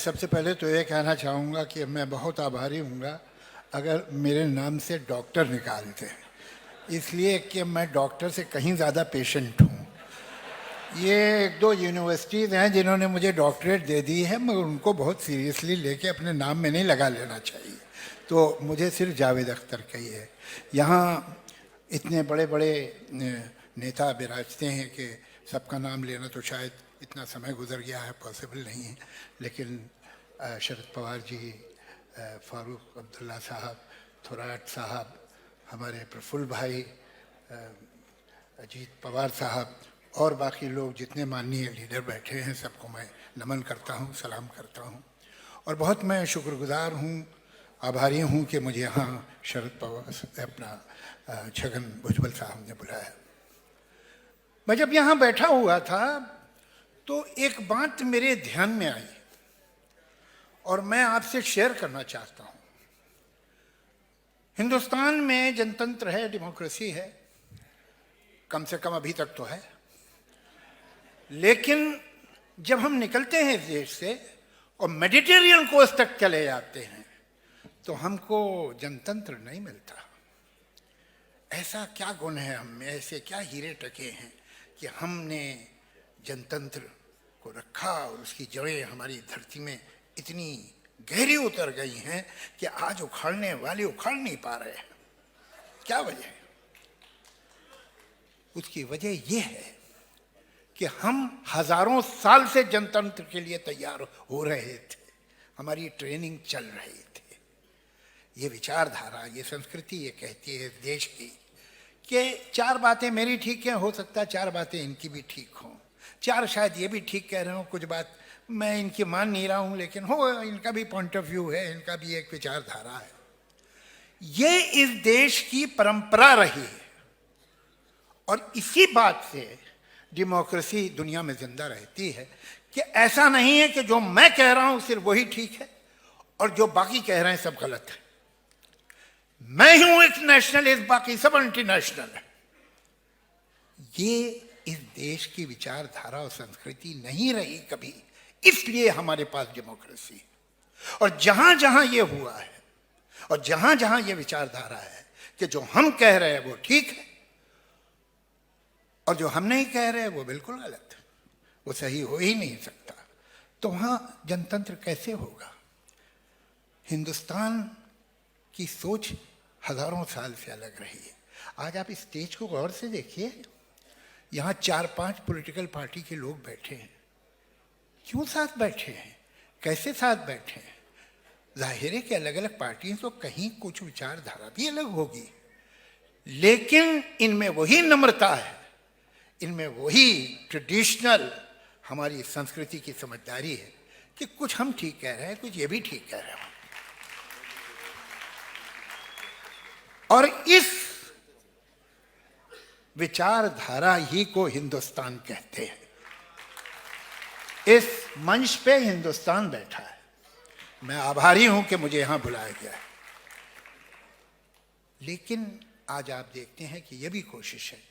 सबसे पहले तो ये कहना चाहूँगा कि मैं बहुत आभारी हूँगा अगर मेरे नाम से डॉक्टर निकालते हैं, इसलिए कि मैं डॉक्टर से कहीं ज़्यादा पेशेंट हूँ। ये एक दो यूनिवर्सिटीज़ हैं जिन्होंने मुझे डॉक्टरेट दे दी है, मगर उनको बहुत सीरियसली लेके अपने नाम में नहीं लगा लेना चाहिए। तो मुझे सिर्फ जावेद अख्तर का ही है। यहाँ इतने बड़े बड़े नेता विराजते हैं कि सबका नाम लेना तो शायद इतना समय गुजर गया है, पॉसिबल नहीं है। लेकिन शरद पवार जी, फारूक अब्दुल्ला साहब, थोराट साहब, हमारे प्रफुल्ल भाई, अजीत पवार साहब और बाकी लोग जितने माननीय लीडर बैठे हैं, सबको मैं नमन करता हूँ, सलाम करता हूँ। और बहुत मैं शुक्रगुजार हूँ, आभारी हूँ कि मुझे यहाँ शरद पवार अपना छगन भुजबल साहब ने बुलाया। मैं जब यहाँ बैठा हुआ था तो एक बात मेरे ध्यान में आई और मैं आपसे शेयर करना चाहता हूँ। हिंदुस्तान में जनतंत्र है, डेमोक्रेसी है, कम से कम अभी तक तो है। लेकिन जब हम निकलते हैं इस देश से और मेडिटेरियन कोस्ट तक चले जाते हैं तो हमको जनतंत्र नहीं मिलता। ऐसा क्या गुण है हम में, ऐसे क्या हीरे टके हैं कि हमने जनतंत्र को रखा और उसकी जड़ें हमारी धरती में इतनी गहरी उतर गई हैं कि आज उखाड़ने वाले उखाड़ नहीं पा रहे हैं। क्या वजह है? उसकी वजह यह है कि हम हजारों साल से जनतंत्र के लिए तैयार हो रहे थे, हमारी ट्रेनिंग चल रही थी। ये विचारधारा, ये संस्कृति ये कहती है इस देश की कि चार बातें मेरी ठीक हैं, हो सकता है चार बातें इनकी भी ठीक हों, चार शायद ये भी ठीक कह रहे हो, कुछ बात मैं इनकी मान नहीं रहा हूं, लेकिन हो इनका भी पॉइंट ऑफ व्यू है, इनका भी एक विचारधारा है। ये इस देश की परंपरा रही है और इसी बात से डेमोक्रेसी दुनिया में जिंदा रहती है कि ऐसा नहीं है कि जो मैं कह रहा हूं सिर्फ वही ठीक है और जो बाकी कह रहे हैं सब गलत है। मैं हूं एक नेशनलिस्ट, बाकी सब एंटी नेशनल है। ये इस देश की विचारधारा और संस्कृति नहीं रही कभी, इसलिए हमारे पास डेमोक्रेसी है। और जहां जहां ये हुआ है और जहां जहां ये विचारधारा है कि जो हम कह रहे हैं वो ठीक है और जो हम नहीं कह रहे हैं वो बिल्कुल गलत है, वो सही हो ही नहीं सकता, तो वहां जनतंत्र कैसे होगा? हिंदुस्तान की सोच हजारों साल से अलग रही है। आज आप इस स्टेज को गौर से देखिए, यहाँ 4-5 पॉलिटिकल पार्टी के लोग बैठे हैं। क्यों साथ बैठे हैं, कैसे साथ बैठे हैं? जाहिर है कि अलग अलग पार्टियां तो कहीं कुछ विचारधारा भी अलग होगी, लेकिन इनमें वही नम्रता है, इनमें वही ट्रेडिशनल हमारी संस्कृति की समझदारी है कि कुछ हम ठीक कह रहे हैं, कुछ ये भी ठीक कह रहे हैं। और इस विचारधारा ही को हिंदुस्तान कहते हैं। इस मंच पे हिंदुस्तान बैठा है। मैं आभारी हूं कि मुझे यहां बुलाया गया है। लेकिन आज आप देखते हैं कि यह भी कोशिश है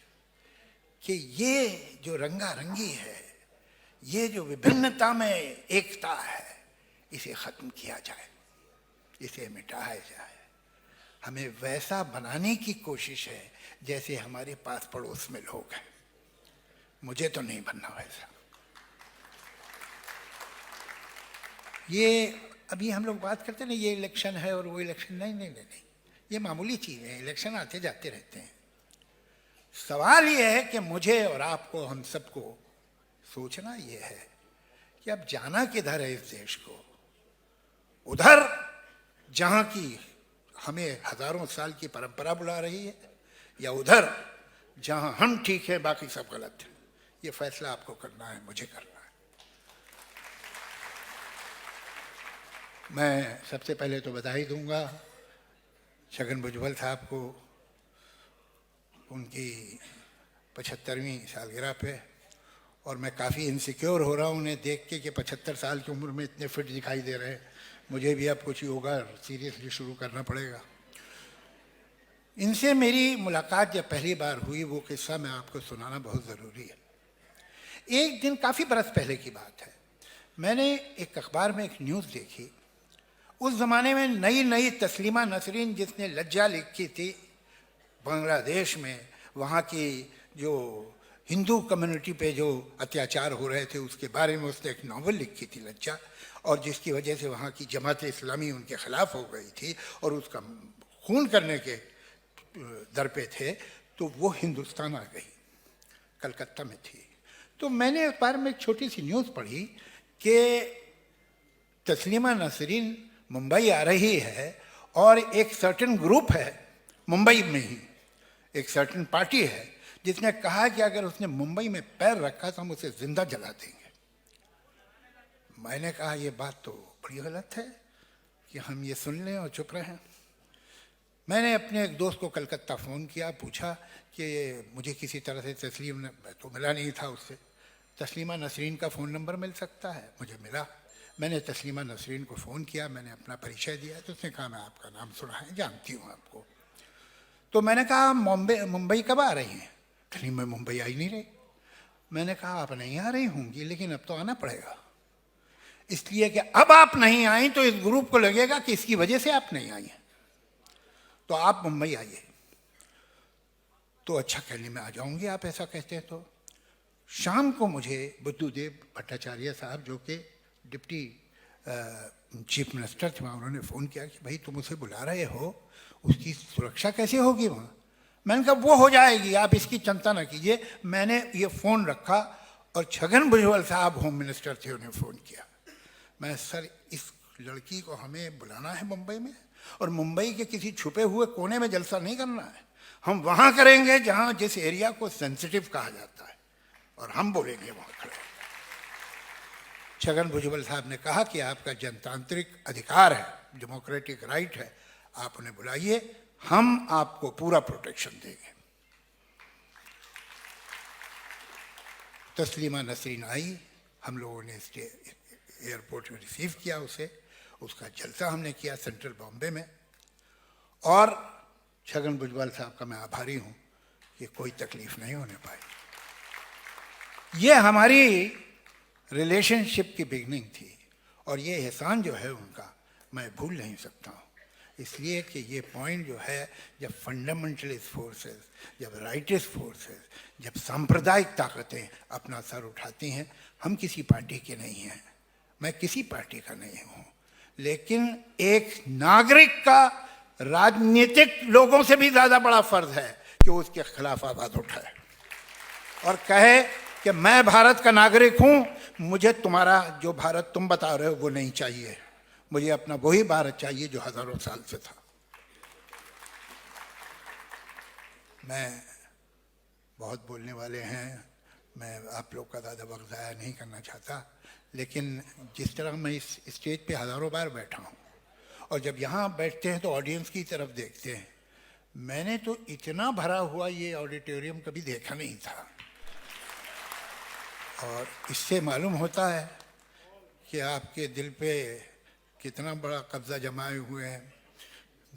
कि ये जो रंगारंगी है, ये जो विभिन्नता में एकता है, इसे खत्म किया जाए, इसे मिटाया जाए। हमें वैसा बनाने की कोशिश है जैसे हमारे पास पड़ोस में लोग हैं। मुझे तो नहीं बनना वैसा। ये अभी हम लोग बात करते हैं ना, ये इलेक्शन है और वो इलेक्शन, नहीं नहीं नहीं नहीं, ये मामूली चीज़ है। इलेक्शन आते जाते रहते हैं। सवाल ये है कि मुझे और आपको, हम सबको सोचना ये है कि अब जाना किधर है इस देश को? उधर जहां की हमें हजारों साल की परंपरा बुला रही है, या उधर जहां हम ठीक है बाकी सब गलत है? ये फैसला आपको करना है, मुझे करना है। मैं सबसे पहले तो बधाई दूंगा छगन भुजबल साहब को उनकी 75वीं सालगिरह पे, और मैं काफ़ी इनसिक्योर हो रहा हूँ उन्हें देख के कि 75 साल की उम्र में इतने फिट दिखाई दे रहे हैं। मुझे भी अब कुछ योगा सीरियसली शुरू करना पड़ेगा। इनसे मेरी मुलाकात जब पहली बार हुई, वो किस्सा मैं आपको सुनाना बहुत ज़रूरी है। एक दिन, काफ़ी बरस पहले की बात है, मैंने एक अखबार में एक न्यूज़ देखी, उस ज़माने में नई नई तस्लीमा नसरीन जिसने लज्जा लिखी थी बांग्लादेश में, वहाँ की जो हिंदू कम्युनिटी पे जो अत्याचार हो रहे थे उसके बारे में उसने एक नावल लिखी थी लज्जा, और जिसकी वजह से वहाँ की जमात इस्लामी उनके ख़िलाफ़ हो गई थी और उसका खून करने के दर पे थे, तो वो हिंदुस्तान आ गई, कलकत्ता में थी। तो मैंने अखबार में एक छोटी सी न्यूज़ पढ़ी कि तस्लीमा नसरीन मुंबई आ रही है और एक सर्टेन ग्रुप है मुंबई में ही, एक सर्टेन पार्टी है जिसने कहा कि अगर उसने मुंबई में पैर रखा तो हम उसे जिंदा जला देंगे। मैंने कहा ये बात तो बड़ी गलत है कि हम ये सुन लें और चुप रहें। मैंने अपने एक दोस्त को कलकत्ता फ़ोन किया, पूछा कि मुझे किसी तरह से तो मिला नहीं था उससे, तस्लीमा नसरीन का फ़ोन नंबर मिल सकता है? मुझे मिला। मैंने तस्लीमा नसरीन को फ़ोन किया, मैंने अपना परिचय दिया, तो उसने कहा मैं आपका नाम सुना है, जानती हूँ आपको। तो मैंने कहा मुंबई कब आ रही हैं? कहीं मैं मुंबई आई नहीं रही। मैंने कहा आप नहीं आ रही होंगी, लेकिन अब तो आना पड़ेगा, इसलिए कि अब आप नहीं आई तो इस ग्रुप को लगेगा कि इसकी वजह से आप नहीं आई हैं, तो आप मुंबई आइए। तो अच्छा कहने में आ जाऊंगी आप ऐसा कहते हैं। तो शाम को मुझे बुद्धदेव भट्टाचार्य साहब जो कि डिप्टी चीफ मिनिस्टर थे वहाँ, उन्होंने फ़ोन किया कि भाई तुम उसे बुला रहे हो, उसकी सुरक्षा कैसे होगी वहाँ? मैंने कहा वो हो जाएगी, आप इसकी चिंता ना कीजिए। मैंने ये फ़ोन रखा और छगन भुजबल साहब होम मिनिस्टर थे, उन्हें फ़ोन किया। मैं सर इस लड़की को हमें बुलाना है मुंबई में, और मुंबई के किसी छुपे हुए कोने में जलसा नहीं करना है, हम वहाँ करेंगे जहाँ जिस एरिया को सेंसिटिव कहा जाता है, और हम बोलेंगे वहाँ खड़े। छगन भुजबल साहब ने कहा कि आपका जनतांत्रिक अधिकार है, डेमोक्रेटिक राइट है, आप उन्हें बुलाइए, हम आपको पूरा प्रोटेक्शन देंगे। तस्लीमा नसरीन आई, हम लोगों ने एयरपोर्ट में रिसीव किया उसे, उसका जलसा हमने किया सेंट्रल बॉम्बे में, और छगन भुजबल साहब का मैं आभारी हूँ कि कोई तकलीफ नहीं होने पाई। ये हमारी रिलेशनशिप की बिगनिंग थी, और ये एहसान जो है उनका मैं भूल नहीं सकता हूँ, इसलिए कि ये पॉइंट जो है, जब फंडामेंटलिस्ट फोर्सेस, जब राइटिस्ट फोर्सेस, जब सांप्रदायिक ताकतें अपना सर उठाती हैं, हम किसी पार्टी के नहीं हैं, मैं किसी पार्टी का नहीं हूँ, लेकिन एक नागरिक का राजनीतिक लोगों से भी ज़्यादा बड़ा फर्ज है कि वो उसके खिलाफ आवाज़ उठाए और कहे कि मैं भारत का नागरिक हूँ, मुझे तुम्हारा जो भारत तुम बता रहे हो वो नहीं चाहिए, मुझे अपना वही भारत चाहिए जो हज़ारों साल से था। मैं बहुत बोलने वाले हैं, मैं आप लोग का ज़्यादा वक्त ज़ाया नहीं करना चाहता, लेकिन जिस तरह मैं इस स्टेज पे हज़ारों बार बैठा हूँ, और जब यहाँ बैठते हैं तो ऑडियंस की तरफ देखते हैं, मैंने तो इतना भरा हुआ ये ऑडिटोरियम कभी देखा नहीं था, और इससे मालूम होता है कि आपके दिल पे कितना बड़ा कब्ज़ा जमाए हुए हैं।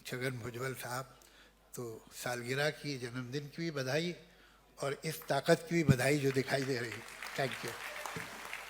छगन भुजबल साहब, तो सालगिरह की, जन्मदिन की भी बधाई और इस ताकत की भी बधाई जो दिखाई दे रही है। Thank you.